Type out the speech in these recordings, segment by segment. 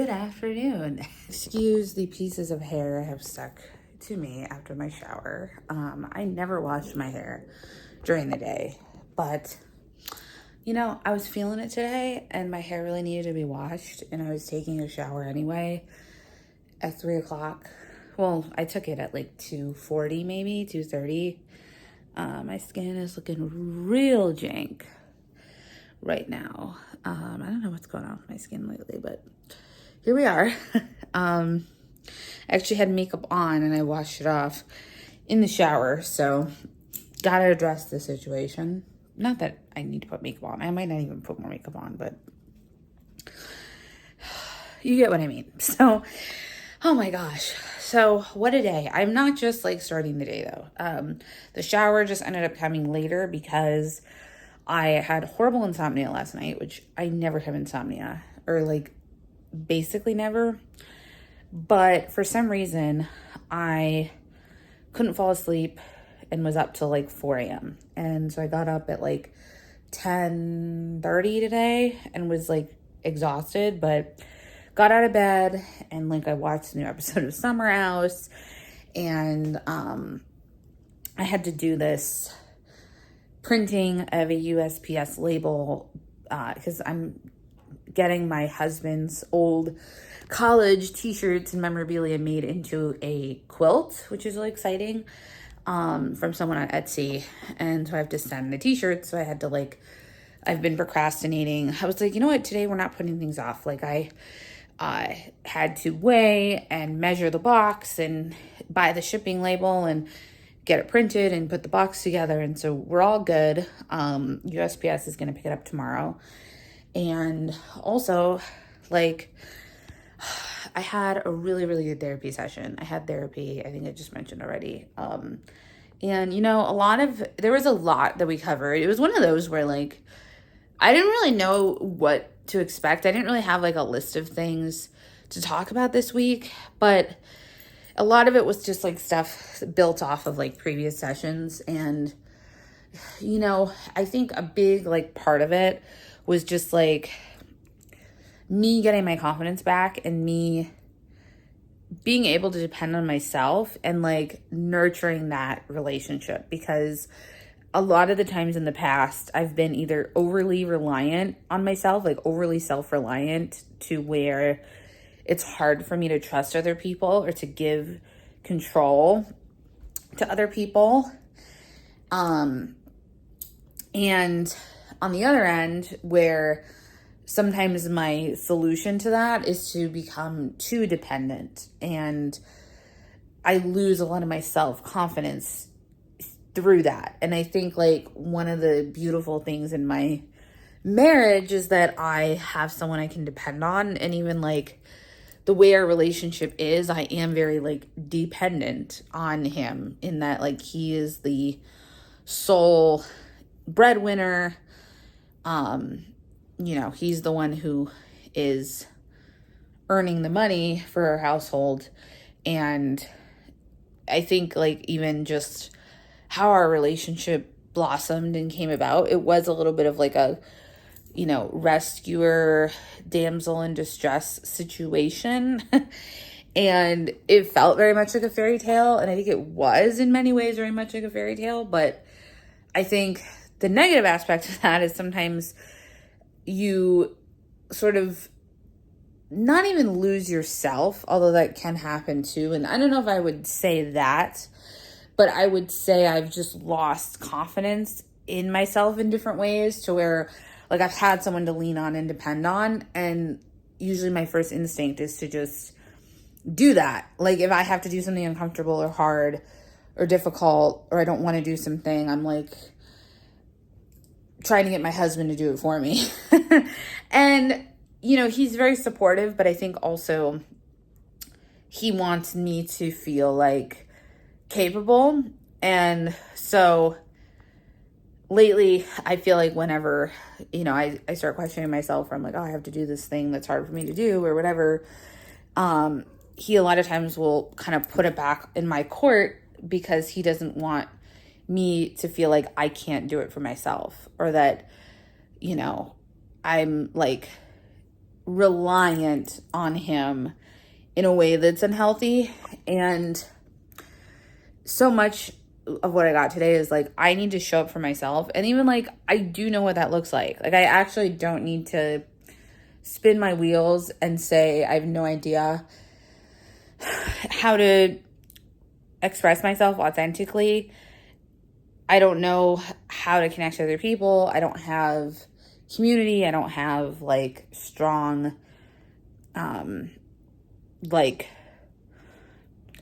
Good afternoon. Excuse the pieces of hair I have stuck to me after my shower. I never wash my hair during the day, but I was feeling it today and my hair really needed to be washed, and I was taking a shower anyway at 3 o'clock. Well, I took it at like 2:40, maybe 2:30. My skin is looking real jank right now. I don't know what's going on with my skin lately, but here we are. I actually had makeup on and I washed it off in the shower, so gotta address the situation. Not that I need to put makeup on. I might not even put more makeup on, but you get what I mean. So, oh my gosh. So what a day. I'm not just like starting the day though. The shower just ended up coming later because I had horrible insomnia last night, which I never have insomnia, or like basically never. But for some reason, I couldn't fall asleep and was up till like 4 a.m. And so I got up at like 10:30 today and was like exhausted, but got out of bed and like I watched a new episode of Summer House, and I had to do this printing of a USPS label because I'm getting my husband's old college t-shirts and memorabilia made into a quilt, which is really exciting, from someone on Etsy. And so I have to send the t-shirts. So I had to I've been procrastinating. I was like, you know what, today we're not putting things off. Like I had to weigh and measure the box and buy the shipping label and get it printed and put the box together. And so we're all good. USPS is going to pick it up tomorrow. And also, I had a really, really good therapy session. I had therapy, I think I just mentioned already. And, there was a lot that we covered. It was one of those where, I didn't really know what to expect. I didn't really have, a list of things to talk about this week. But a lot of it was just, stuff built off of, previous sessions. And, I think a big, part of it was just me getting my confidence back and me being able to depend on myself and nurturing that relationship, because a lot of the times in the past I've been either overly reliant on myself, overly self-reliant, to where it's hard for me to trust other people or to give control to other people. And on the other end, where sometimes my solution to that is to become too dependent, and I lose a lot of my self-confidence through that. And I think one of the beautiful things in my marriage is that I have someone I can depend on. And even the way our relationship is, I am very dependent on him, in that he is the sole breadwinner. He's the one who is earning the money for our household. And I think even just how our relationship blossomed and came about, it was a little bit of a rescuer, damsel in distress situation. And it felt very much like a fairy tale. And I think it was in many ways very much like a fairy tale. But I think the negative aspect of that is sometimes you sort of not even lose yourself, although that can happen too. And I don't know if I would say that, but I would say I've just lost confidence in myself in different ways, to where I've had someone to lean on and depend on. And usually my first instinct is to just do that. If I have to do something uncomfortable or hard or difficult, or I don't want to do something, I'm trying to get my husband to do it for me. And, he's very supportive, but I think also he wants me to feel capable. And so lately I feel whenever, I start questioning myself, or I'm I have to do this thing that's hard for me to do or whatever. He a lot of times will kind of put it back in my court, because he doesn't want me to feel I can't do it for myself, or that, I'm reliant on him in a way that's unhealthy. And so much of what I got today is like, I need to show up for myself. And even like, I do know what that looks like. Like, I actually don't need to spin my wheels and say I have no idea how to express myself authentically. I don't know how to connect to other people. I don't have community. I don't have like strong, like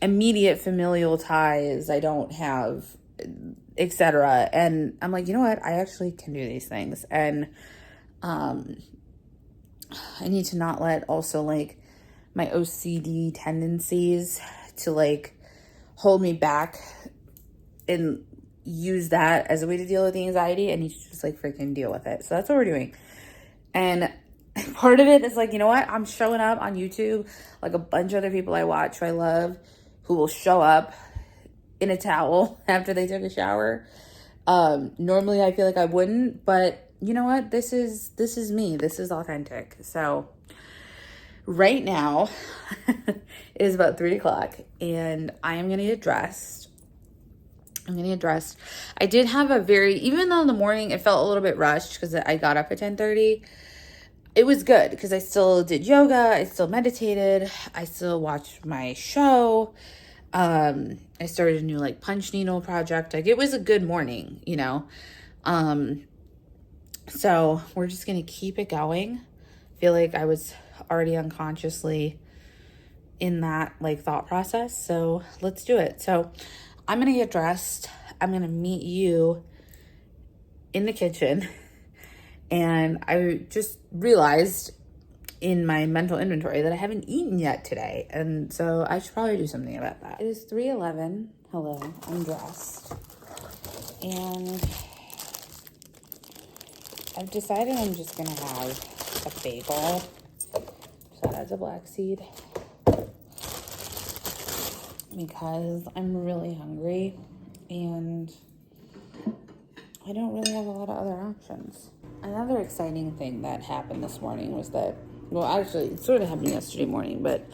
immediate familial ties. I don't have, etc. And I'm like, you know what? I actually can do these things. And I need to not let also like my OCD tendencies to like hold me back and use that as a way to deal with the anxiety. I need to just like freaking deal with it. So that's what we're doing. And part of it is like, you know what? I'm showing up on YouTube, like a bunch of other people I watch who I love, who will show up in a towel after they took a shower. Normally I feel like I wouldn't, but you know what? This is me. This is authentic. So right now it is about 3:00 and I am going to get dressed. I did have a even though in the morning it felt a little bit rushed because I got up at 10:30, it was good because I still did yoga. I still meditated. I still watched my show. I started a new like punch needle project. Like, it was a good morning, you know? So we're just going to keep it going. I feel like I was already unconsciously in that like thought process. So let's do it. So I'm going to get dressed. I'm going to meet you in the kitchen. And I just realized in my mental inventory that I haven't eaten yet today. And so I should probably do something about that. It is 3:11. Hello, I'm dressed. And I've decided I'm just going to have a bagel. So that has a black seed. Because I'm really hungry and I don't really have a lot of other options. Another exciting thing that happened this morning was that, well, actually, it sort of happened yesterday morning, but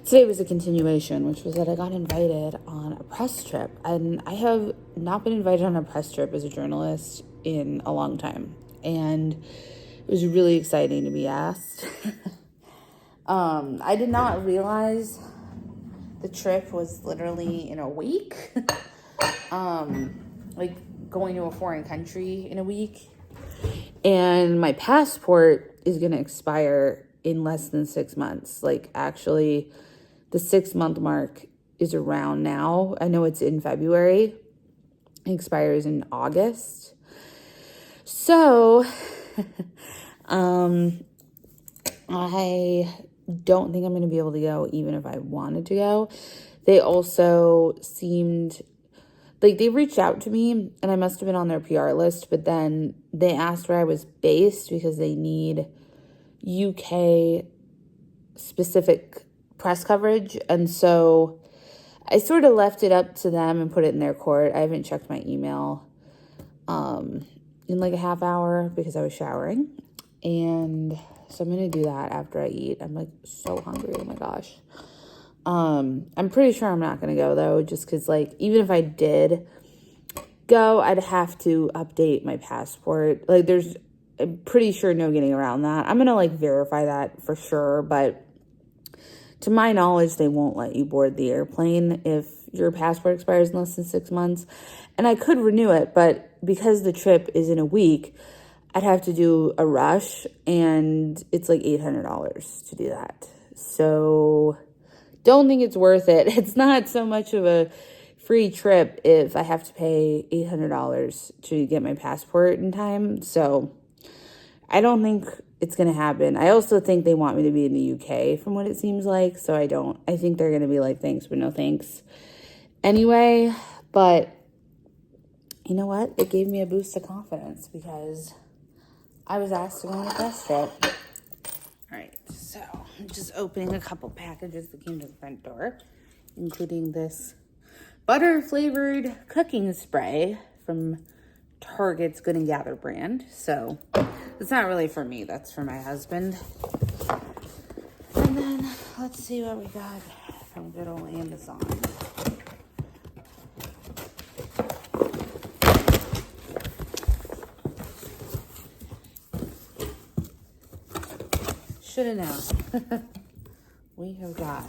today was a continuation, which was that I got invited on a press trip. And I have not been invited on a press trip as a journalist in a long time. And it was really exciting to be asked. I did not realize the trip was literally in a week. Like going to a foreign country in a week. And my passport is going to expire in less than 6 months. Like, actually, the 6-month mark is around now. I know it's in February. It expires in August. So, I don't think I'm going to be able to go even if I wanted to go. They also seemed like they reached out to me and I must have been on their PR list, but then they asked where I was based because they need UK specific press coverage. And so I sort of left it up to them and put it in their court. I haven't checked my email in like a half hour because I was showering. And so I'm going to do that after I eat. I'm like so hungry. Oh my gosh. I'm pretty sure I'm not going to go though, just because like, even if I did go, I'd have to update my passport. Like I'm pretty sure no getting around that. I'm going to like verify that for sure. But to my knowledge, they won't let you board the airplane if your passport expires in less than 6 months. And I could renew it, but because the trip is in a week, I'd have to do a rush and it's like $800 to do that. So don't think it's worth it. It's not so much of a free trip if I have to pay $800 to get my passport in time. So I don't think it's going to happen. I also think they want me to be in the UK from what it seems like. So I think they're going to be like, thanks, but no thanks. Anyway, but you know what? It gave me a boost of confidence because I was asked to go on a press trip. All right, so I'm just opening a couple packages that came to the front door, including this butter-flavored cooking spray from Target's Good and Gather brand. So it's not really for me, that's for my husband. And then let's see what we got from good old Amazon. Should have known. We have got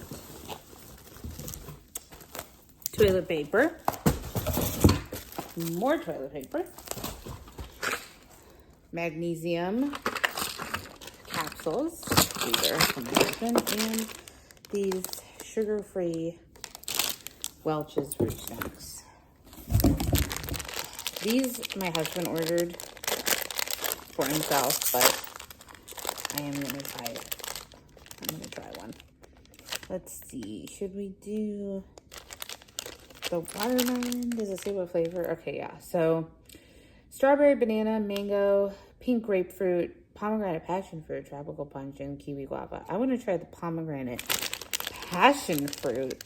toilet paper, more toilet paper, magnesium capsules, these are from my husband, and these sugar-free Welch's fruit snacks. These my husband ordered for himself, but I am gonna try it. I'm gonna try one. Let's see, should we do the watermelon? Does it say what flavor? Okay, yeah. So strawberry, banana, mango, pink grapefruit, pomegranate passion fruit, tropical punch, and kiwi guava. I want to try the pomegranate passion fruit.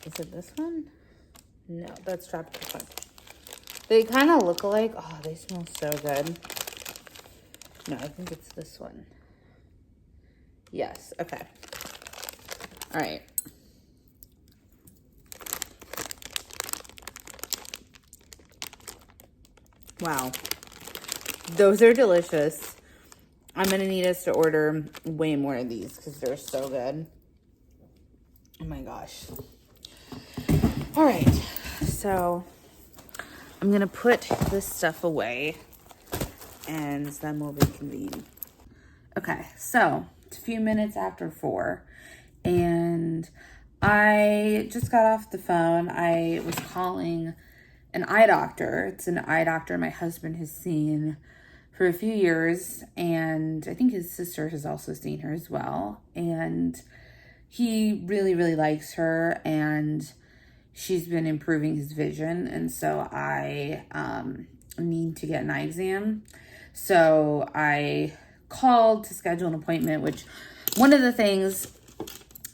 Is it this one? No, that's tropical punch. They kind of look alike. Oh, they smell so good. No, I think it's this one. Yes, okay. All right. Wow. Those are delicious. I'm going to need us to order way more of these because they're so good. Oh my gosh. All right. So I'm going to put this stuff away and then we'll reconvene. Okay. So it's a few minutes after 4 and I just got off the phone. I was calling an eye doctor. It's an eye doctor my husband has seen for a few years, and I think his sister has also seen her as well. And he really, really likes her, and she's been improving his vision. And so I need to get an eye exam. So I called to schedule an appointment, which one of the things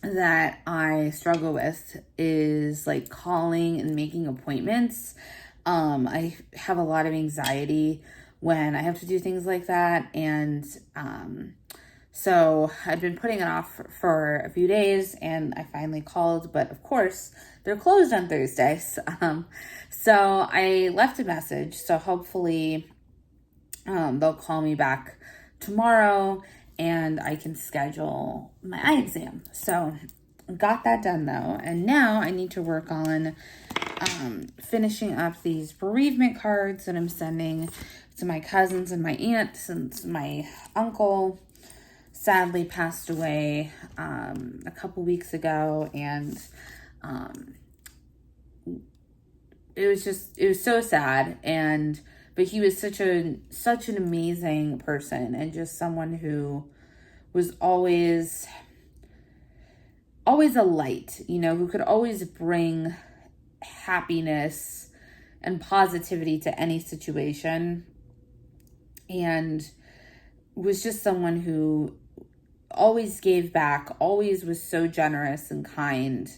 that I struggle with is like calling and making appointments. I have a lot of anxiety when I have to do things like that. And so I've been putting it off for a few days and I finally called, but of course they're closed on Thursdays. So I left a message. So hopefully they'll call me back tomorrow and I can schedule my eye exam. So got that done though. And now I need to work on finishing up these bereavement cards that I'm sending to my cousins and my aunt since my uncle sadly passed away a couple weeks ago. And it was so sad. But he was such an amazing person and just someone who was always a light, who could always bring happiness and positivity to any situation, and was just someone who always gave back, always was so generous and kind.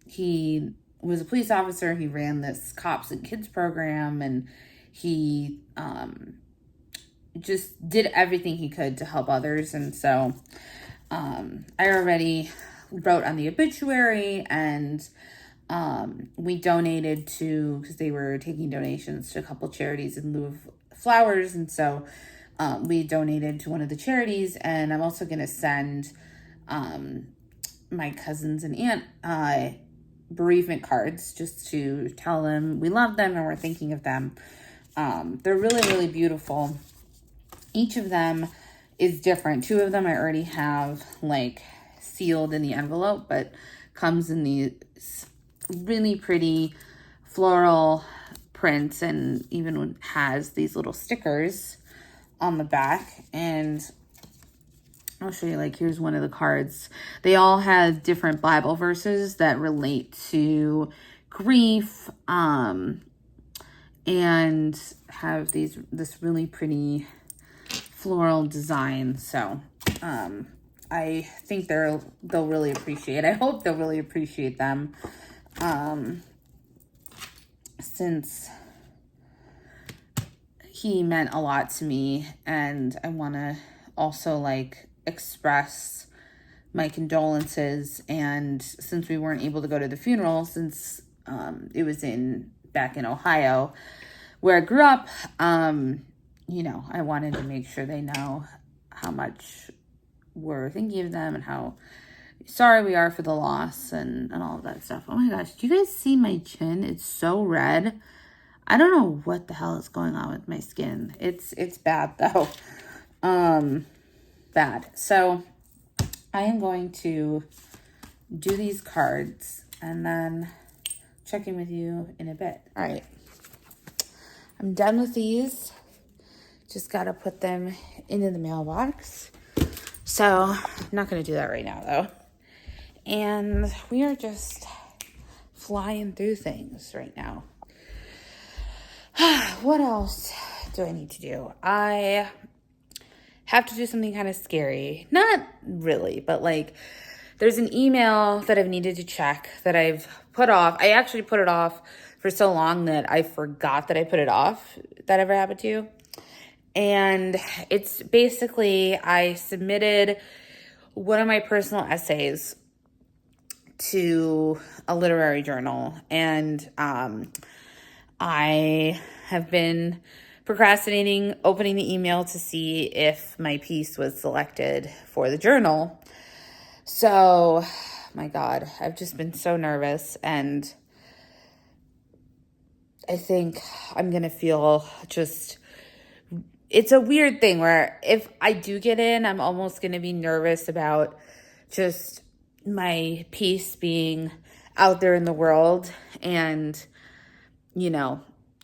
He was a police officer. He ran this cops and kids program, and he just did everything he could to help others. And so I already wrote on the obituary, and we donated because they were taking donations to a couple charities in lieu of flowers. And so we donated to one of the charities, and I'm also going to send my cousins and aunt bereavement cards just to tell them we love them and we're thinking of them. They're really, really beautiful. Each of them is different. 2 of them I already have like sealed in the envelope, but comes in these really pretty floral prints and even has these little stickers on the back. And I'll show you, like, here's one of the cards. They all have different Bible verses that relate to grief, and have this really pretty floral design. So I think they'll really appreciate. I hope they'll really appreciate them, since he meant a lot to me, and I want to also like express my condolences. And since we weren't able to go to the funeral, since it was back in Ohio where I grew up, you know, I wanted to make sure they know how much we're thinking of them and how sorry we are for the loss and all of that stuff. Oh my gosh, do you guys see my chin? It's so red. I don't know what the hell is going on with my skin. It's bad though. Bad. So I am going to do these cards and then check in with you in a bit. All right. I'm done with these. Just got to put them into the mailbox. So I'm not going to do that right now though. And we are just flying through things right now. What else do I need to do? I have to do something kind of scary. Not really, but like there's an email that I've needed to check that I've put off. I actually put it off for so long that I forgot that I put it off. That ever happened to you? And it's basically I submitted one of my personal essays to a literary journal, and I have been procrastinating opening the email to see if my piece was selected for the journal. So, my God, I've just been so nervous, and I think I'm going to feel just, it's a weird thing where if I do get in, I'm almost going to be nervous about just my piece being out there in the world and, you know,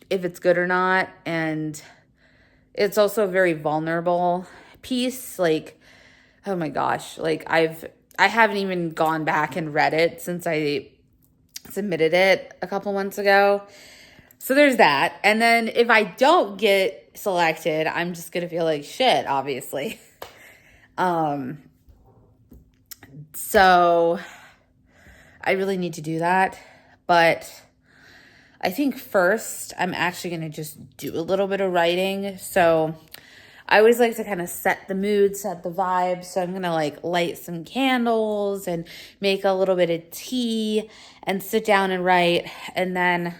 if it's good or not. And it's also a very vulnerable piece. Like, oh my gosh, like I haven't even gone back and read it since I submitted it a couple months ago. So there's that. And then if I don't get selected, I'm just going to feel like shit, obviously. So I really need to do that. But I think first I'm actually going to just do a little bit of writing. So I always like to kind of set the mood, set the vibe. So I'm going to like light some candles and make a little bit of tea and sit down and write. And then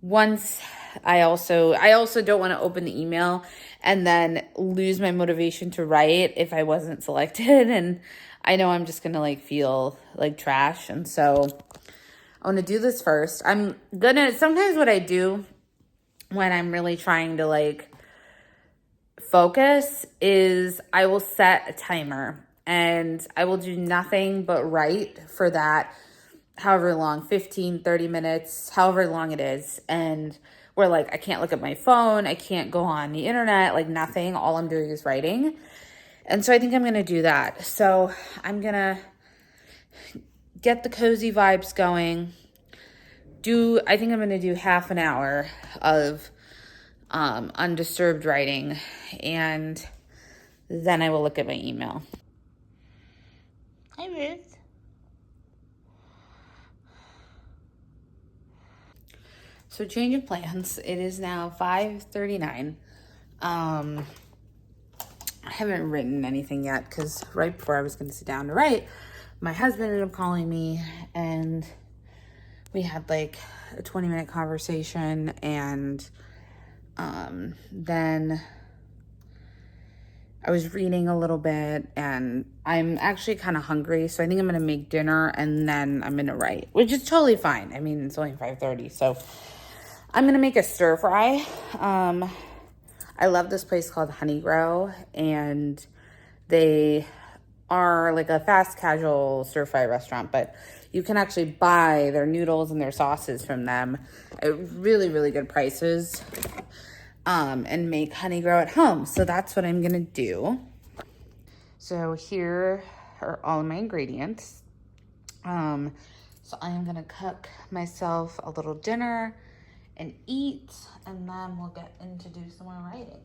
once I also don't want to open the email and then lose my motivation to write if I wasn't selected. And I know I'm just going to like feel like trash. And so I want to do this first. Sometimes what I do when I'm really trying to like focus is I will set a timer and I will do nothing but write for that however long, 15, 30 minutes, however long it is. And where like I can't look at my phone, I can't go on the internet, like nothing. All I'm doing is writing. And so I think I'm going to do that. So I'm going to get the cozy vibes going. I think I'm going to do half an hour of undisturbed writing, and then I will look at my email. Hi, Ruth. So change of plans. It is now 5:39. I haven't written anything yet because right before I was going to sit down to write, my husband ended up calling me and we had like a 20-minute conversation, and then I was reading a little bit, and I'm actually kind of hungry, so I think I'm going to make dinner and then I'm going to write, which is totally fine. I mean, it's only 5:30, so I'm going to make a stir fry. I love this place called Honey Grow, and they are like a fast casual stir fry restaurant, but you can actually buy their noodles and their sauces from them at really, really good prices, and make Honey Grow at home. So that's what I'm gonna do. So here are all of my ingredients. So I am gonna cook myself a little dinner and eat, and then we'll get into do some more writing.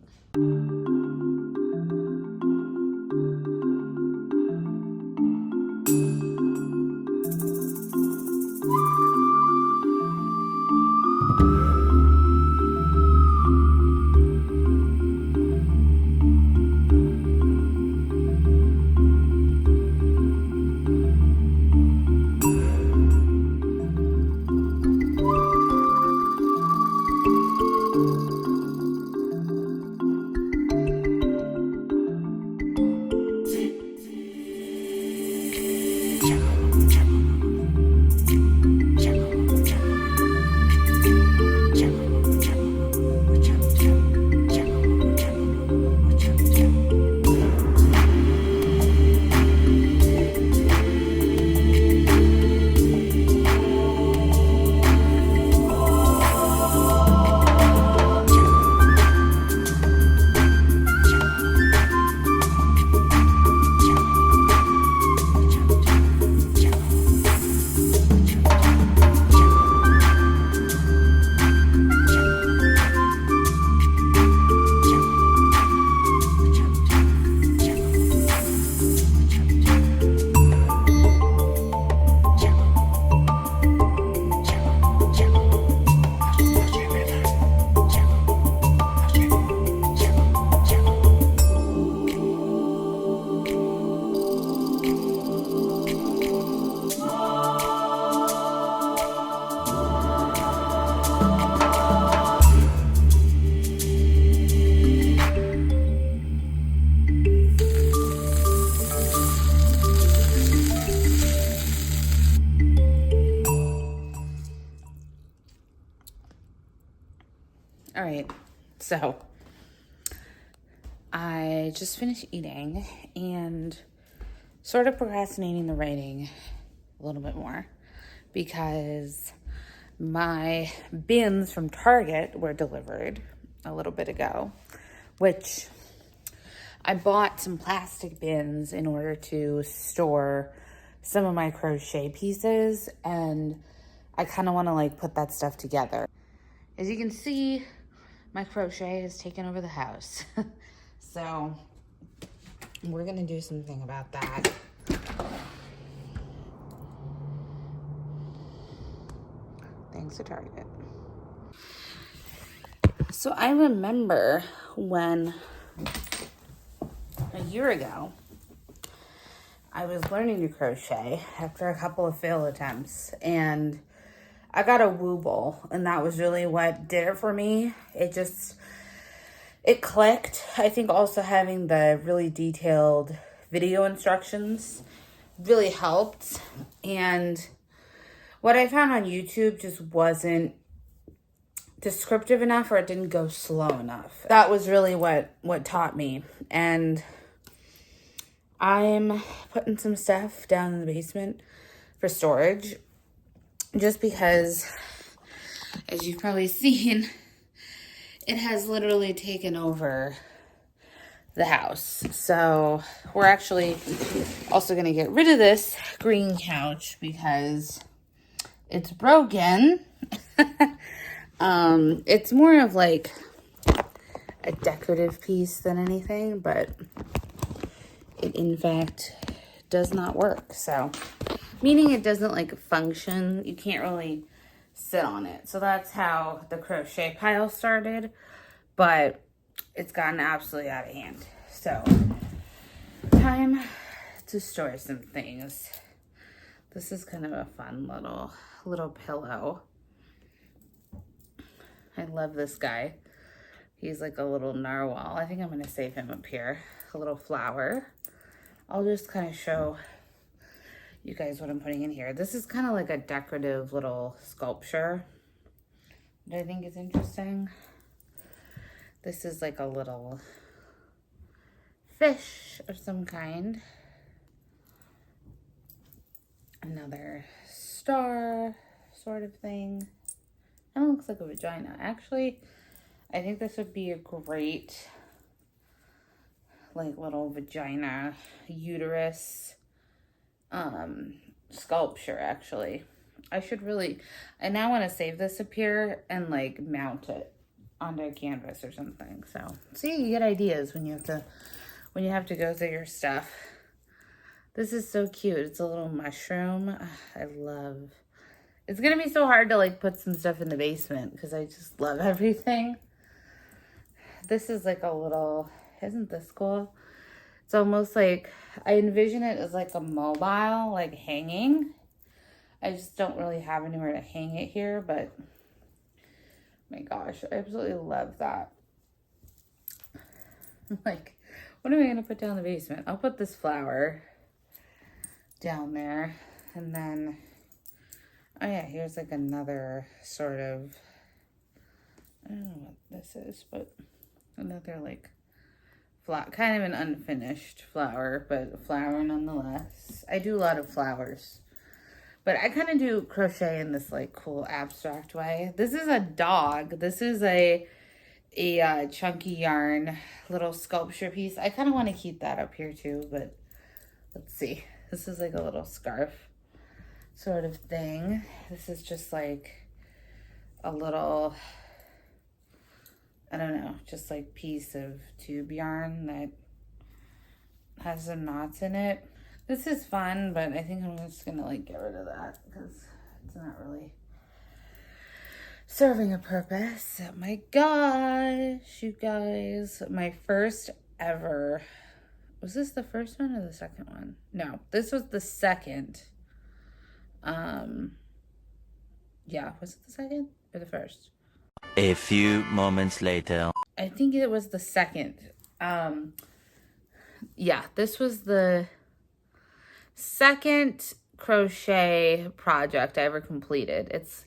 So I just finished eating and sort of procrastinating the writing a little bit more because my bins from Target were delivered a little bit ago, which I bought some plastic bins in order to store some of my crochet pieces, and I kind of want to like put that stuff together. As you can see, my crochet has taken over the house. So we're gonna do something about that. Thanks to Target. So I remember when a year ago I was learning to crochet after a couple of failed attempts, and I got a wooble, and that was really what did it for me. It clicked. I think also having the really detailed video instructions really helped. And what I found on YouTube just wasn't descriptive enough, or it didn't go slow enough. That was really what taught me. And I'm putting some stuff down in the basement for storage, just because, as you've probably seen, it has literally taken over the house. So we're actually also going to get rid of this green couch because it's broken. It's more of like a decorative piece than anything, but it in fact does not work. So meaning it doesn't like function. You can't really sit on it. So that's how the crochet pile started, but it's gotten absolutely out of hand. So time to store some things. This is kind of a fun little pillow. I love this guy. He's like a little narwhal. I think I'm going to save him up here. A little flower. I'll just kind of show you guys what I'm putting in here. This is kind of like a decorative little sculpture that I think is interesting. This is like a little fish of some kind. Another star sort of thing. That looks like a vagina. Actually, I think this would be a great like little vagina uterus sculpture. Actually, I now want to save this up here and like mount it onto a canvas or something. So see, you get ideas when you have to go through your stuff. This is so cute. It's a little mushroom. It's gonna be so hard to like put some stuff in the basement because I just love everything. This is like a little, isn't this cool? It's almost like, I envision it as like a mobile, like hanging. I just don't really have anywhere to hang it here, but my gosh, I absolutely love that. Like, what am I gonna put down in the basement? I'll put this flower down there, and then, oh yeah, here's like another sort of, I don't know what this is, but another like kind of an unfinished flower, but a flower nonetheless. I do a lot of flowers, but I kind of do crochet in this like cool abstract way. This is a dog. This is a chunky yarn little sculpture piece. I kind of want to keep that up here too, but let's see. This is like a little scarf sort of thing. This is just like a little, I don't know, just like piece of tube yarn that has some knots in it. This is fun, but I think I'm just gonna like get rid of that because it's not really serving a purpose. Oh my gosh, you guys, my first ever, was this the first one or the second one? No, this was the second. Yeah, was it the second or the first? A few moments later. I think it was the second. Yeah, this was the second crochet project I ever completed. It's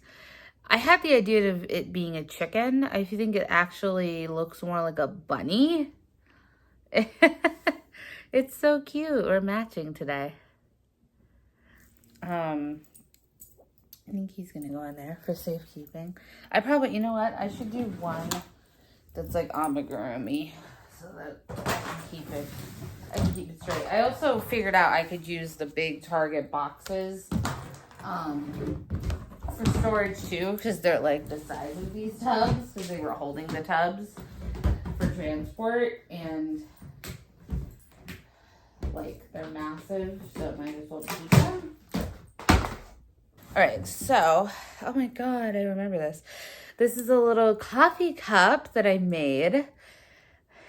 I had the idea of it being a chicken. I think it actually looks more like a bunny. It's so cute. We're matching today. I think he's gonna go in there for safekeeping. I probably, you know what? I should do one that's like amigurumi so that I can keep it. I can keep it straight. I also figured out I could use the big Target boxes for storage too, because they're like the size of these tubs, because they were holding the tubs for transport, and like they're massive, so I might as well keep them. All right, so, oh my God, I remember this. This is a little coffee cup that I made.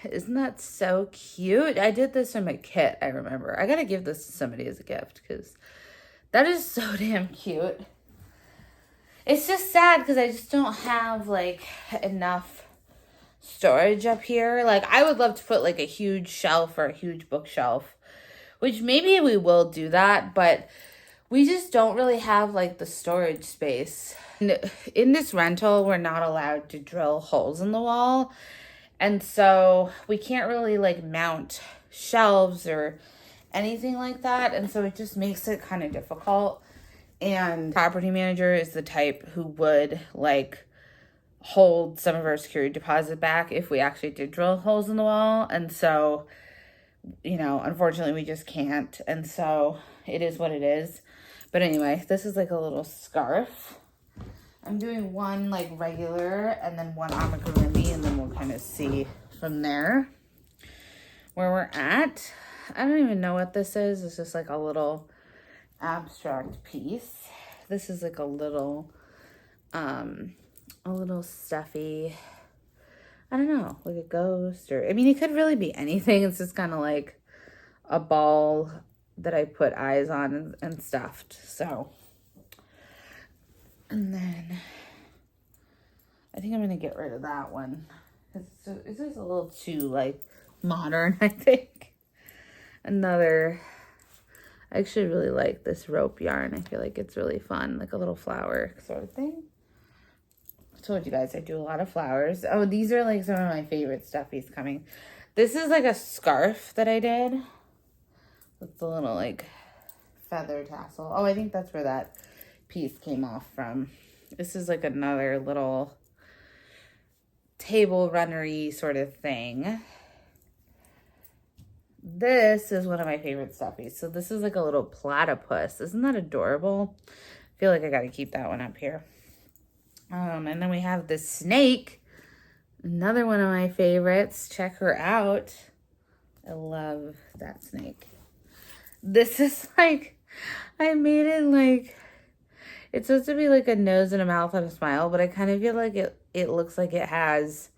Isn't that so cute? I did this from a kit, I remember. I gotta give this to somebody as a gift because that is so damn cute. It's just sad because I just don't have like enough storage up here. Like I would love to put like a huge shelf or a huge bookshelf, which maybe we will do that, but we just don't really have like the storage space. And in this rental, we're not allowed to drill holes in the wall. And so we can't really like mount shelves or anything like that. And so it just makes it kind of difficult. And property manager is the type who would like hold some of our security deposit back if we actually did drill holes in the wall. And so, you know, unfortunately we just can't. And so it is what it is. But anyway, this is like a little scarf. I'm doing one like regular and then one amigurumi, and then we'll kind of see from there where we're at. I don't even know what this is. It's just like a little abstract piece. This is like a little stuffy, I don't know, like a ghost, or I mean it could really be anything. It's just kind of like a ball that I put eyes on and stuffed. So, and then I think I'm gonna get rid of that one. It's just a little too like modern, I think. Another, I actually really like this rope yarn. I feel like it's really fun, like a little flower sort of thing. I told you guys I do a lot of flowers. Oh, these are like some of my favorite stuffies coming. This is like a scarf that I did. It's a little like feather tassel. Oh, I think that's where that piece came off from. This is like another little table runnery sort of thing. This is one of my favorite stuffies. So this is like a little platypus. Isn't that adorable? I feel like I got to keep that one up here. And then we have this snake. Another one of my favorites. Check her out. I love that snake. This is like, I made it like, it's supposed to be like a nose and a mouth and a smile, but I kind of feel like it looks like it has,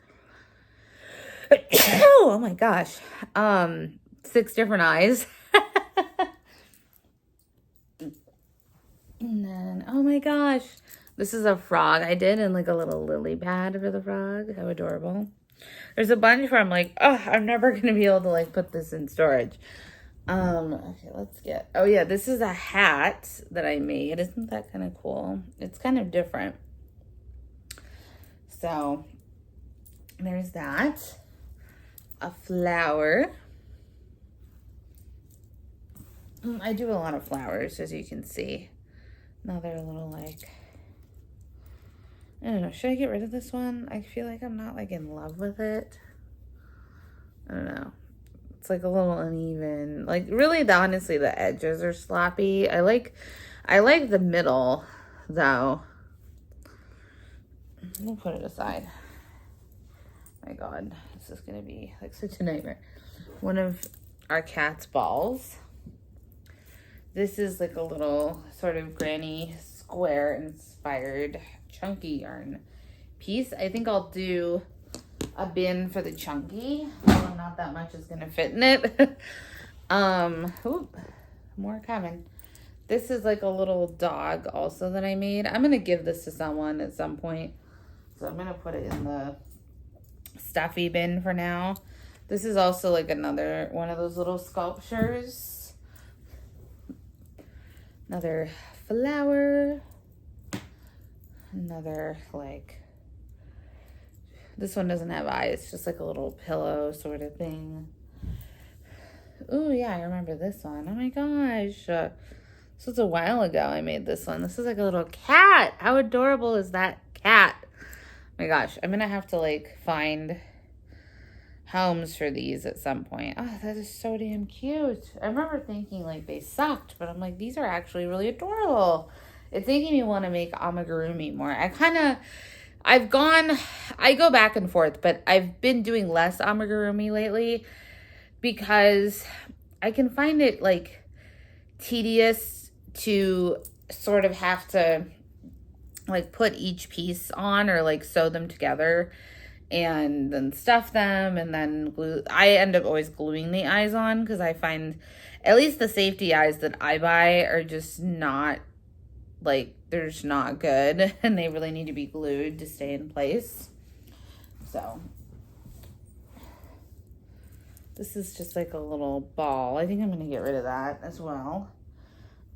oh my gosh, 6 different eyes. And then, oh my gosh, this is a frog I did in like a little lily pad for the frog. How adorable. There's a bunch where I'm like, oh, I'm never going to be able to like put this in storage. Okay, let's get, oh yeah, this is a hat that I made. Isn't that kind of cool? It's kind of different. So there's that. A flower. I do a lot of flowers, as you can see. Another little like, I don't know, should I get rid of this one? I feel like I'm not like in love with it. I don't know. It's like a little uneven. Like really, honestly, the edges are sloppy. I like the middle though. We'll put it aside. My God, this is gonna be like such a nightmare. One of our cat's balls. This is like a little sort of granny square inspired chunky yarn piece. I think I'll do a bin for the chunky. Well, not that much is gonna fit in it. Oop, more coming. This is like a little dog also that I made. I'm gonna give this to someone at some point, so I'm gonna put it in the stuffy bin for now. This is also like another one of those little sculptures. Another flower. another, like, this one doesn't have eyes, it's just like a little pillow sort of thing. Oh yeah, I remember this one. Oh my gosh. This was a while ago I made this one. This is like a little cat. How adorable is that cat? Oh my gosh, I'm gonna have to like find homes for these at some point. Oh, that is so damn cute. I remember thinking like they sucked, but I'm like, these are actually really adorable. It's making me want to make amigurumi more. I go back and forth, but I've been doing less amigurumi lately because I can find it like tedious to sort of have to like put each piece on or like sew them together and then stuff them and then glue. I end up always gluing the eyes on because I find at least the safety eyes that I buy are just not like, they're just not good and they really need to be glued to stay in place. So this is just like a little ball. I think I'm going to get rid of that as well.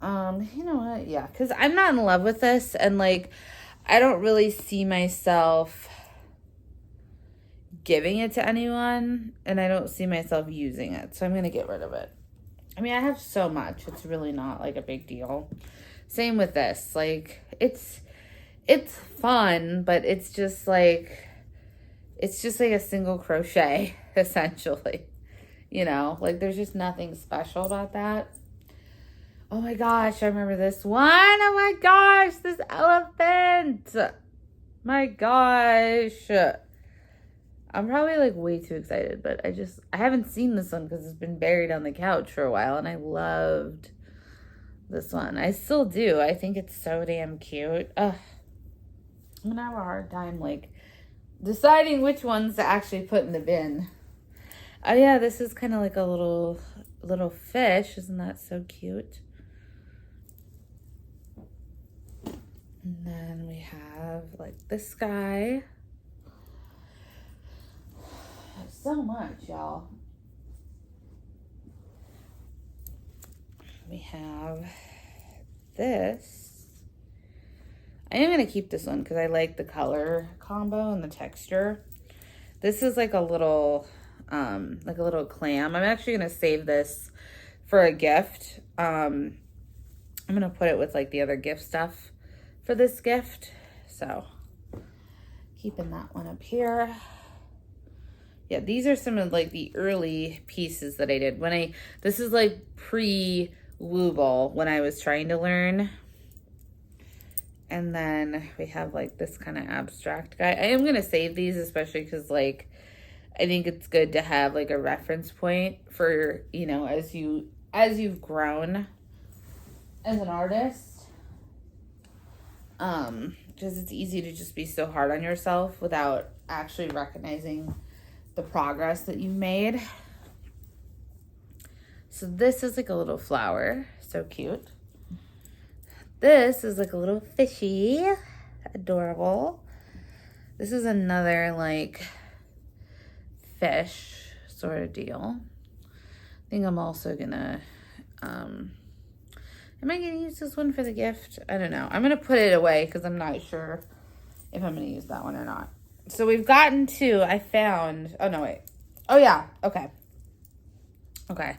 You know what? Yeah, because I'm not in love with this and like I don't really see myself giving it to anyone and I don't see myself using it. So I'm going to get rid of it. I mean, I have so much. It's really not like a big deal. Same with this. Like it's fun, but it's just like a single crochet essentially. You know, like there's just nothing special about that. Oh my gosh, I remember this one. Oh my gosh, this elephant. My gosh. I'm probably like way too excited, but I haven't seen this one because it's been buried on the couch for a while and I loved this one. I still do. I think it's so damn cute. Ugh. I'm gonna have a hard time like deciding which ones to actually put in the bin. Oh yeah, this is kind of like a little fish. Isn't that so cute? And then we have like this guy. So much, y'all. We have this. I am going to keep this one because I like the color combo and the texture. This is like a little clam. I'm actually going to save this for a gift. I'm going to put it with like the other gift stuff for this gift. So keeping that one up here. Yeah, these are some of like the early pieces that I did this is like pre-Wooble when I was trying to learn. And then we have like this kind of abstract guy. I am going to save these, especially because like, I think it's good to have like a reference point for, you know, as you've grown as an artist. Because it's easy to just be so hard on yourself without actually recognizing the progress that you've made. So this is like a little flower. So cute. This is like a little fishy. Adorable. This is another like fish sort of deal. I think I'm also gonna, am I gonna use this one for the gift? I don't know. I'm gonna put it away because I'm not sure if I'm gonna use that one or not. So we've gotten to, I found, oh no, wait. Oh yeah, okay. Okay,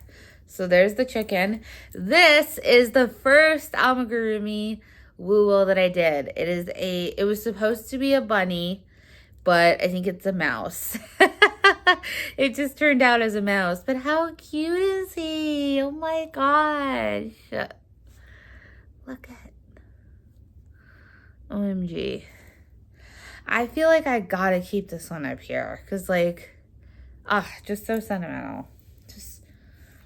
so there's the chicken. This is the first amigurumi wooble that I did. It was supposed to be a bunny, but I think it's a mouse. It just turned out as a mouse, but how cute is he? Oh my gosh. Look at, OMG. I feel like I gotta keep this one up here because like, just so sentimental. Just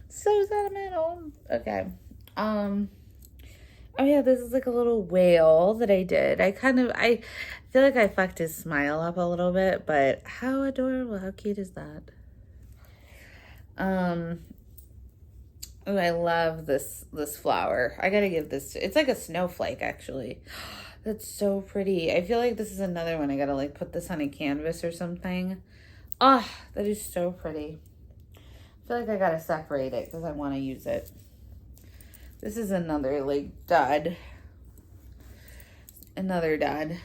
so sentimental. Okay. Oh yeah, this is like a little whale that I did. I feel like I fucked his smile up a little bit, but how adorable, how cute is that? Oh, I love this flower. I gotta give this, it's like a snowflake actually. That's so pretty. I feel like this is another one. I gotta like put this on a canvas or something. That is so pretty. I feel like I gotta separate it because I want to use it. This is another like dud. Another dud.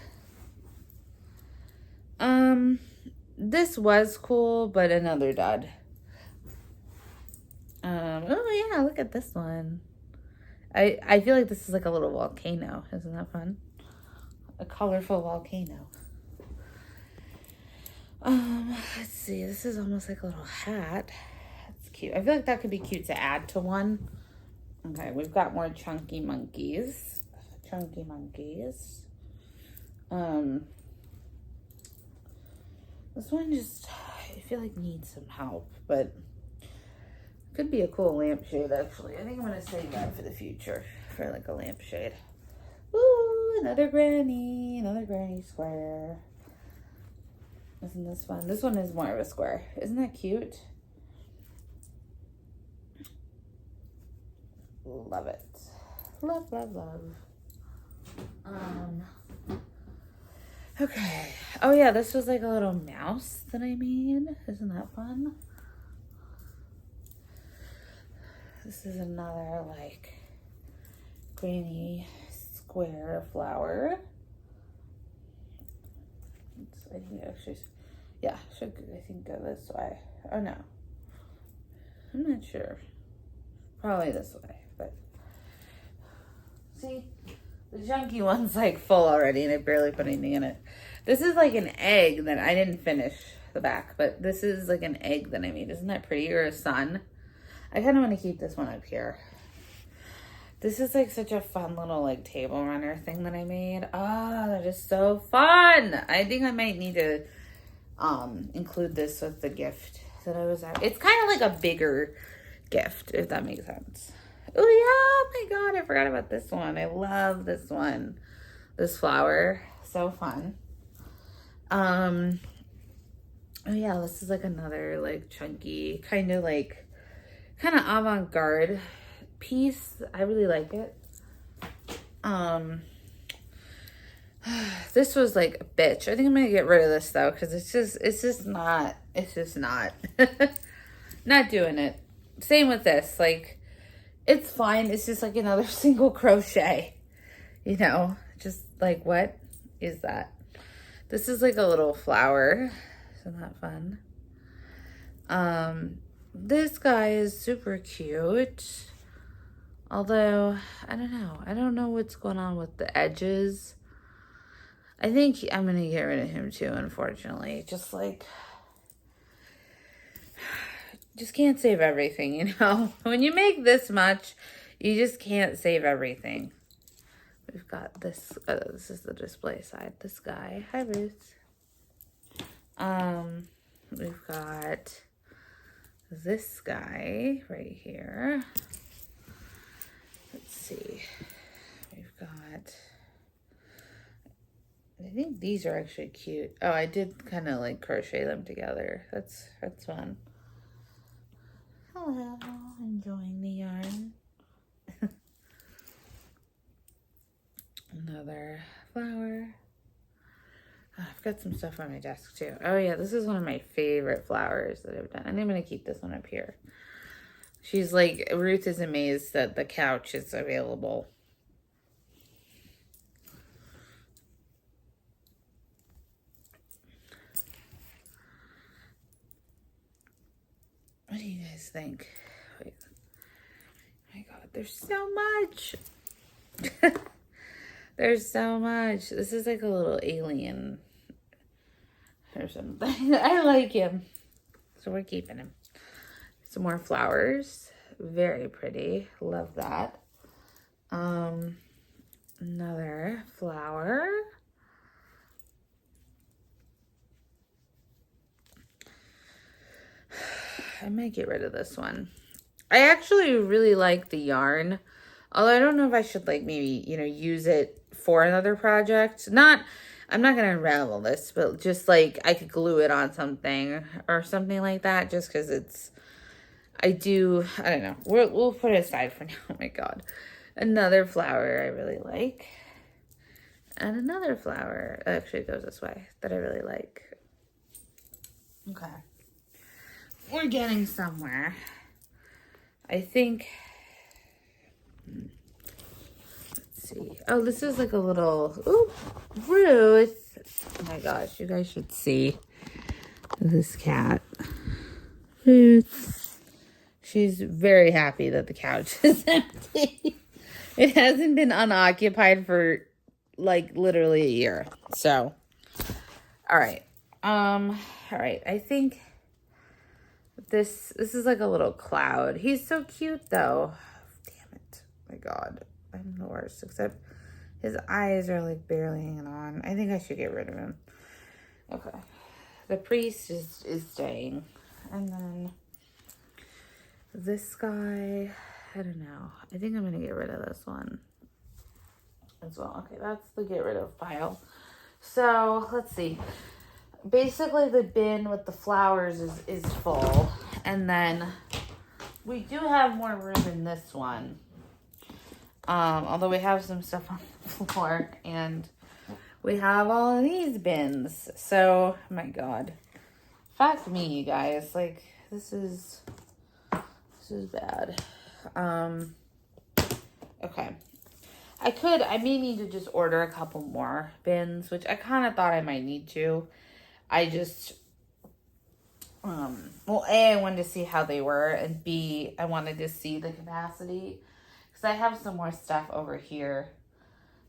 This was cool, but another dud. Oh yeah, look at this one. I feel like this is like a little volcano. Isn't that fun? A colorful volcano. Let's see. This is almost like a little hat. That's cute. I feel like that could be cute to add to one. Okay, we've got more chunky monkeys. Chunky monkeys. This one just, I feel like needs some help, but could be a cool lampshade actually. I think I'm gonna save that for the future for like a lampshade. Ooh, another granny square. Isn't this fun? This one is more of a square. Isn't that cute? Love it. Love, love, love. Okay. Oh yeah, this was like a little mouse that I made. Isn't that fun? This is another like granny square flower. I think actually, yeah, should I think go this way? Oh no, I'm not sure. Probably this way, but see, the chunky one's like full already, and I barely put anything in it. This is like an egg that I didn't finish the back, but this is like an egg that I made. Isn't that pretty? Or a sun? I kind of want to keep this one up here. This is like such a fun little like table runner thing that I made. Ah, that is so fun. I think I might need to include this with the gift that I was at. It's kind of like a bigger gift, if that makes sense. Oh yeah, oh my God, I forgot about this one. I love this one. This flower, so fun. Oh yeah, this is like another like chunky, kind of avant-garde piece. I really like it. This was like a bitch. I think I'm gonna get rid of this though, because it's just not not doing it. Same with this, like it's fine. It's just like another single crochet, you know, just like, what is that? This is like a little flower. Isn't that fun? This guy is super cute. Although, I don't know. I don't know what's going on with the edges. I think I'm going to get rid of him too, unfortunately. Just can't save everything, you know? When you make this much, you just can't save everything. We've got this. This is the display side. This guy. Hi, Ruth. We've got this guy right here. Let's see. We've got, I think these are actually cute. Oh, I did kind of like crochet them together. That's fun. Hello, enjoying the yarn. Another flower. Oh, I've got some stuff on my desk too. Oh yeah, this is one of my favorite flowers that I've done. And I'm going to keep this one up here. She's like, Ruth is amazed that the couch is available. What do you guys think? Wait. Oh my God, there's so much. There's so much. This is like a little alien or something. I like him. So we're keeping him. Some more flowers. Very pretty. Love that. Another flower. I might get rid of this one. I actually really like the yarn. Although I don't know if I should like maybe, you know, use it for another project. I'm not going to unravel this, but just like I could glue it on something or something like that, just because it's, I don't know. We'll put it aside for now. Oh my God. Another flower I really like. And another flower, actually it goes this way, that I really like. Okay. We're getting somewhere. I think, let's see. Oh, this is like a little, ooh, Ruth. Oh my gosh, you guys should see this cat. She's very happy that the couch is empty. It hasn't been unoccupied for like literally a year. So, all right. All right. I think this is like a little cloud. He's so cute though. Damn it. My God. I'm the worst. Except his eyes are like barely hanging on. I think I should get rid of him. Okay. The priest is staying. And then this guy, I don't know. I think I'm going to get rid of this one as well. Okay, that's the get rid of pile. So, let's see. Basically, the bin with the flowers is full. And then we do have more room in this one. Although we have some stuff on the floor. And we have all of these bins. So, my God. Fuck me, you guys. Like, this is bad. Okay. I may need to just order a couple more bins, which I kind of thought I might need to. I just, well, A, I wanted to see how they were, and B, I wanted to see the capacity, because I have some more stuff over here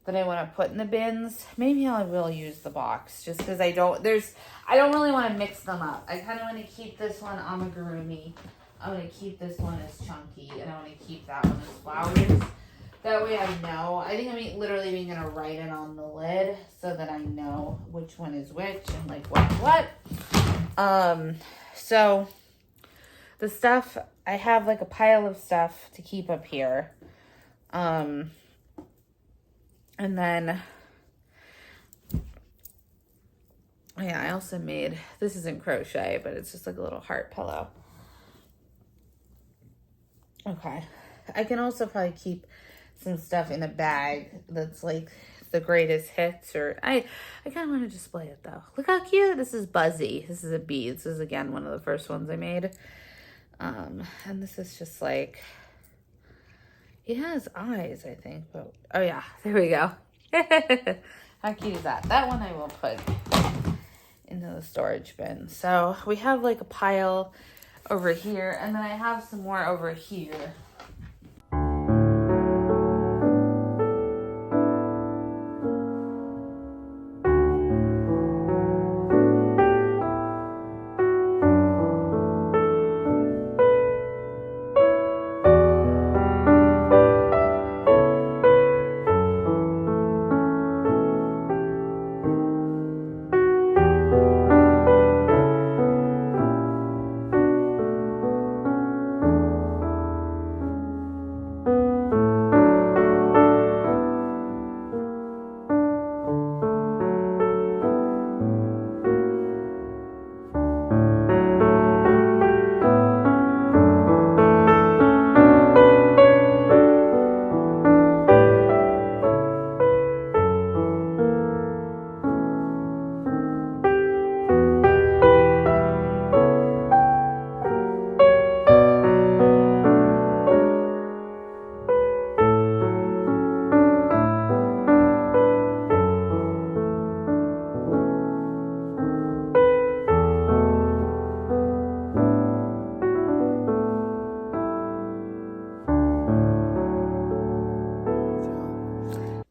that I want to put in the bins. Maybe I will use the box, just because I don't really want to mix them up. I kind of want to keep this one amigurumi. I want to keep this one as chunky, and I want to keep that one as flowers. That way I know. I think I'm literally even going to write it on the lid so that I know which one is which and like what. So the stuff, I have like a pile of stuff to keep up here. And then, yeah, I also made, this isn't crochet, but it's just like a little heart pillow. Okay. I can also probably keep some stuff in a bag that's like the greatest hits, or I kind of want to display it though. Look how cute. This is Buzzy. This is a bee. This is again one of the first ones I made. And this is just like, he has eyes, I think, but oh yeah, there we go. How cute is that? That one I will put into the storage bin. So we have like a pile over here, and then I have some more over here.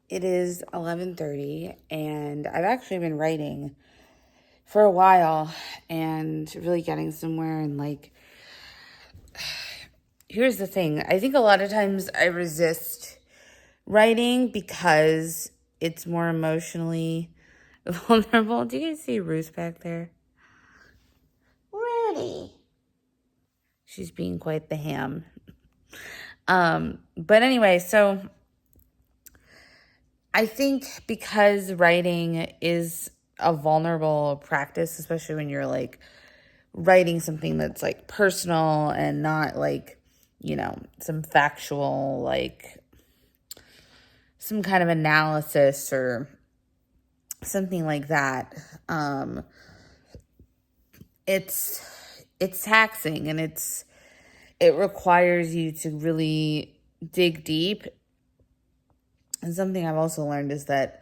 It is 11:30 and I've actually been writing for a while and really getting somewhere. And like, here's the thing. I think a lot of times I resist writing because it's more emotionally vulnerable. Do you guys see Ruth back there? Rudy. She's being quite the ham. But anyway, so I think because writing is a vulnerable practice, especially when you're like writing something that's like personal and not like, you know, some factual, like some kind of analysis or something like that. It's taxing, and it requires you to really dig deep. And something I've also learned is that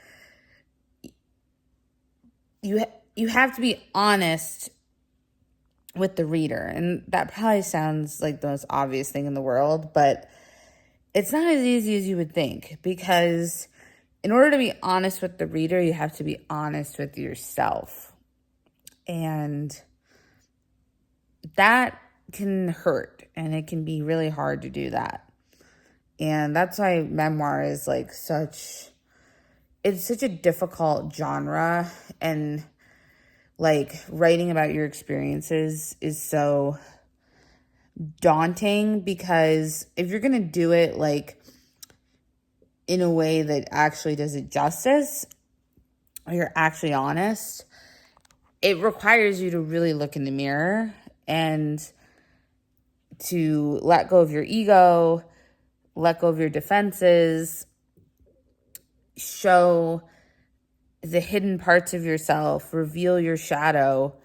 you have to be honest with the reader. And that probably sounds like the most obvious thing in the world, but it's not as easy as you would think, because in order to be honest with the reader, you have to be honest with yourself. And that can hurt, and it can be really hard to do that. And that's why memoir is like it's such a difficult genre, and like writing about your experiences is so daunting, because if you're going to do it like in a way that actually does it justice, or you're actually honest, it requires you to really look in the mirror and to let go of your ego, let go of your defenses, show the hidden parts of yourself, reveal your shadow,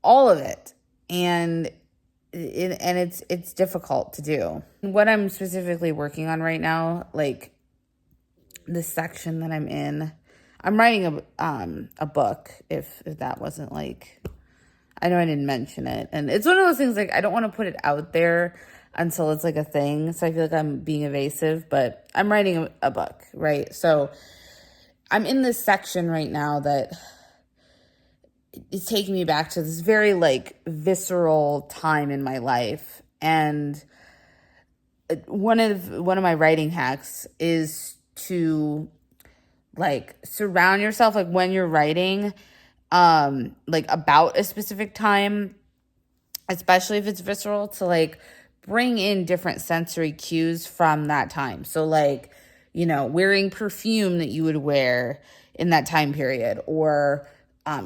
all of it. And it's difficult to do. What I'm specifically working on right now, like the section that I'm in, I'm writing a book, if that wasn't like, I know I didn't mention it. And it's one of those things, like, I don't want to put it out there until it's like a thing. So I feel like I'm being evasive, but I'm writing a book, right? So I'm in this section right now that is taking me back to this very like visceral time in my life. And one of my writing hacks is to like surround yourself, like when you're writing like about a specific time, especially if it's visceral, to like bring in different sensory cues from that time. So like, you know, wearing perfume that you would wear in that time period, or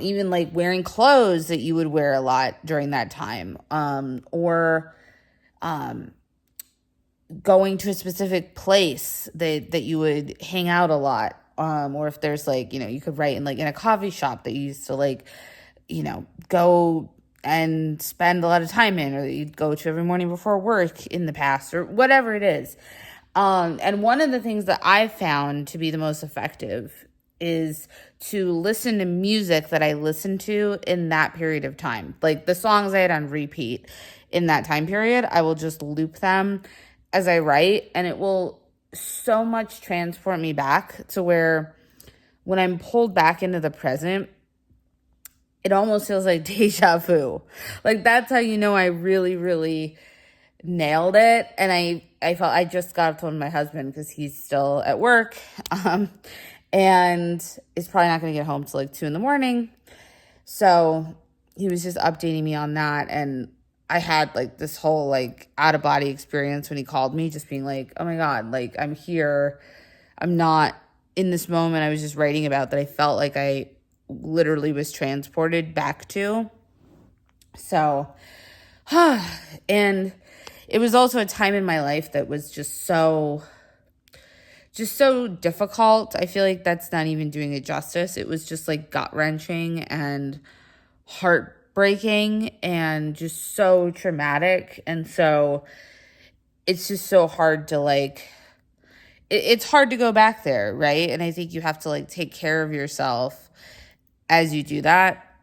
even like wearing clothes that you would wear a lot during that time, or going to a specific place that you would hang out a lot, or if there's like, you know, you could write in like in a coffee shop that you used to like, you know, go and spend a lot of time in, or that you'd go to every morning before work in the past, or whatever it is. And one of the things that I've found to be the most effective is to listen to music that I listened to in that period of time. Like the songs I had on repeat in that time period, I will just loop them as I write, and it will so much transport me back to where when I'm pulled back into the present, it almost feels like deja vu. Like that's how you know I really, really nailed it. And I felt, I just got off my husband because he's still at work, and is probably not going to get home till like 2 a.m. So he was just updating me on that, and I had like this whole like out of body experience when he called me, just being like, oh my God, like I'm here. I'm not in this moment I was just writing about, that I felt like I literally was transported back to. So, and it was also a time in my life that was just so difficult. I feel like that's not even doing it justice. It was just like gut-wrenching and heartbreaking and just so traumatic. And so it's just so hard to like, it's hard to go back there, right? And I think you have to like take care of yourself as you do that.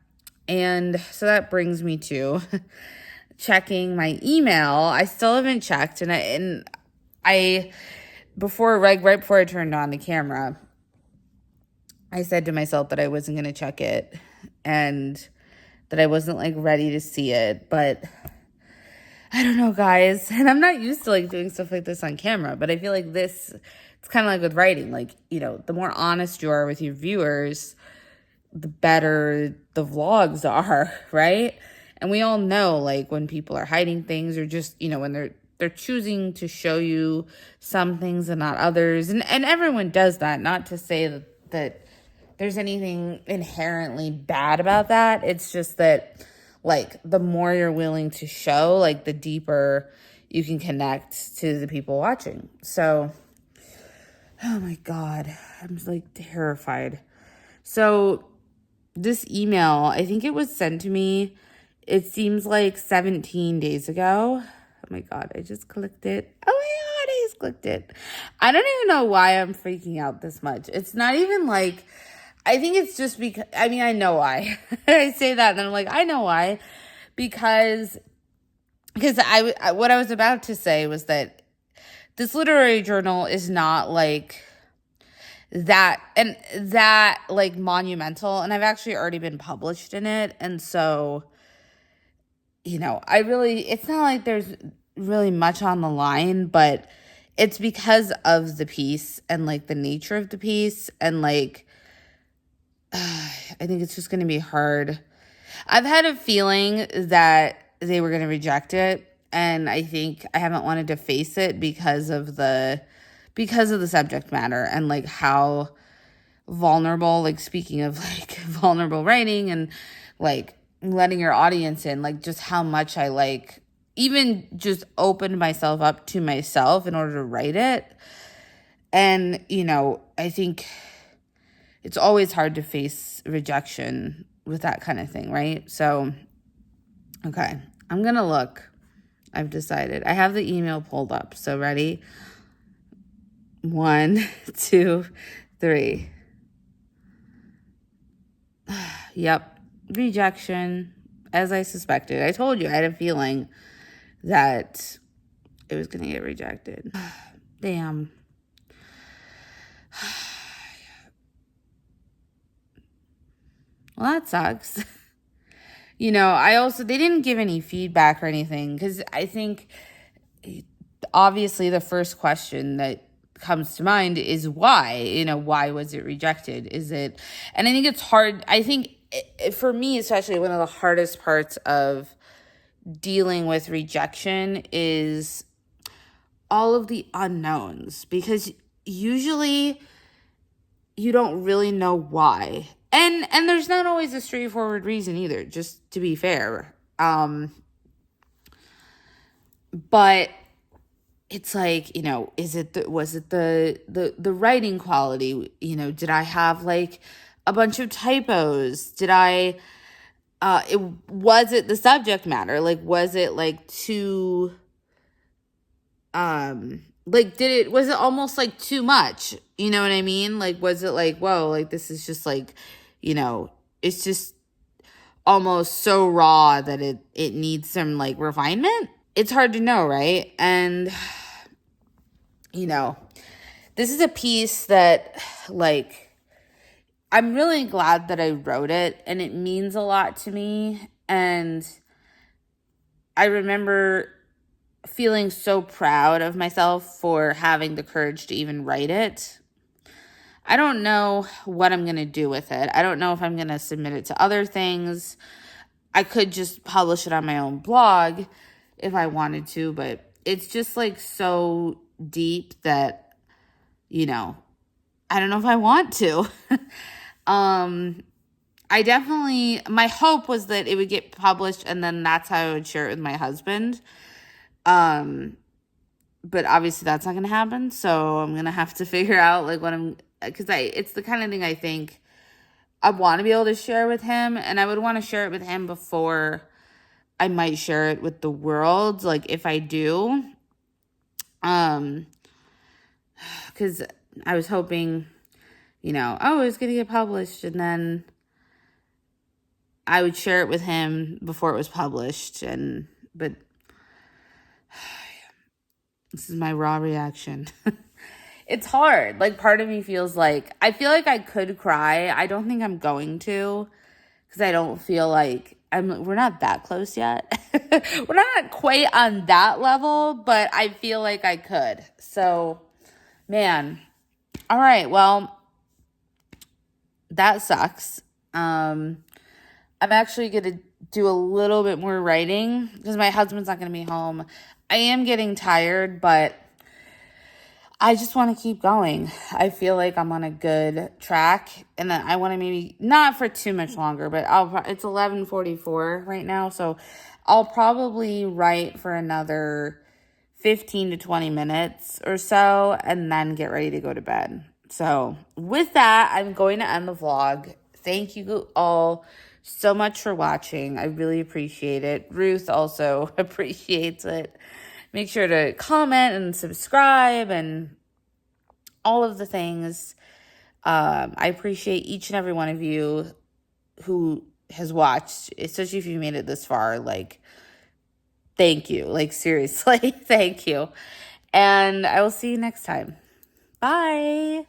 And so that brings me to checking my email. I still haven't checked, and I before right before I turned on the camera, I said to myself that I wasn't going to check it, and that I wasn't like ready to see it. But I don't know, guys, and I'm not used to like doing stuff like this on camera, but I feel like this, it's kind of like with writing, like, you know, the more honest you are with your viewers, the better the vlogs are, right? And we all know like when people are hiding things, or just, you know, when they're choosing to show you some things and not others. And everyone does that, not to say that there's anything inherently bad about that. It's just that like the more you're willing to show, like the deeper you can connect to the people watching. So, oh my God, I'm like terrified. So this email, I think it was sent to me, it seems like 17 days ago. Oh my God, I just clicked it. Oh my God, I just clicked it. I don't even know why I'm freaking out this much. It's not even like I think it's just because, I mean, I know why. I say that and then I'm like, I know why. Because what I was about to say was that this literary journal is not like that like monumental, and I've actually already been published in it. And so, it's not like there's really much on the line, but it's because of the piece and like the nature of the piece, and like I think it's just going to be hard. I've had a feeling that they were going to reject it, and I think I haven't wanted to face it because of the subject matter and like how vulnerable, like speaking of like vulnerable writing and like letting your audience in, like just how much I like even just opened myself up to myself in order to write it. And, I think it's always hard to face rejection with that kind of thing, right? So, okay, I'm going to look. I've decided. I have the email pulled up. So ready? 1, 2, 3. Yep. Rejection, as I suspected. I told you I had a feeling that it was going to get rejected. Damn. Well, that sucks. They didn't give any feedback or anything, because I think obviously the first question that comes to mind is why. Why was it rejected? And I think it's hard. I think for me, especially, one of the hardest parts of dealing with rejection is all of the unknowns, because usually you don't really know why. And there's not always a straightforward reason either, just to be fair. But it's like, was it the writing quality? Did I have like a bunch of typos? Was it the subject matter? Like, was it like too, was it almost like too much? You know what I mean? Like, was it like, whoa, like this is just like, it's just almost so raw that it needs some like refinement? It's hard to know, right? And, this is a piece that like, I'm really glad that I wrote it, and it means a lot to me. And I remember feeling so proud of myself for having the courage to even write it. I don't know what I'm going to do with it. I don't know if I'm going to submit it to other things. I could just publish it on my own blog if I wanted to, but it's just like so deep that, I don't know if I want to. My hope was that it would get published and then that's how I would share it with my husband. But obviously that's not going to happen. So I'm going to have to figure out like it's the kind of thing I think I want to be able to share with him, and I would want to share it with him before I might share it with the world. Like if I do, because I was hoping, it was going to get published, and then I would share it with him before it was published. But this is my raw reaction. It's hard. Like part of me feels like, I feel like I could cry. I don't think I'm going to, because I don't feel like we're not that close yet. We're not quite on that level, but I feel like I could. So, man. All right. Well, that sucks. I'm actually going to do a little bit more writing because my husband's not going to be home. I am getting tired, but I just want to keep going. I feel like I'm on a good track, and then I want to maybe not for too much longer, but it's 11:44 right now, so I'll probably write for another 15 to 20 minutes or so, and then get ready to go to bed. So with that, I'm going to end the vlog. Thank you all so much for watching. I really appreciate it. Ruth also appreciates it. Make sure to comment and subscribe and all of the things. I appreciate each and every one of you who has watched, especially if you made it this far. Like, thank you. Like, seriously, thank you. And I will see you next time. Bye.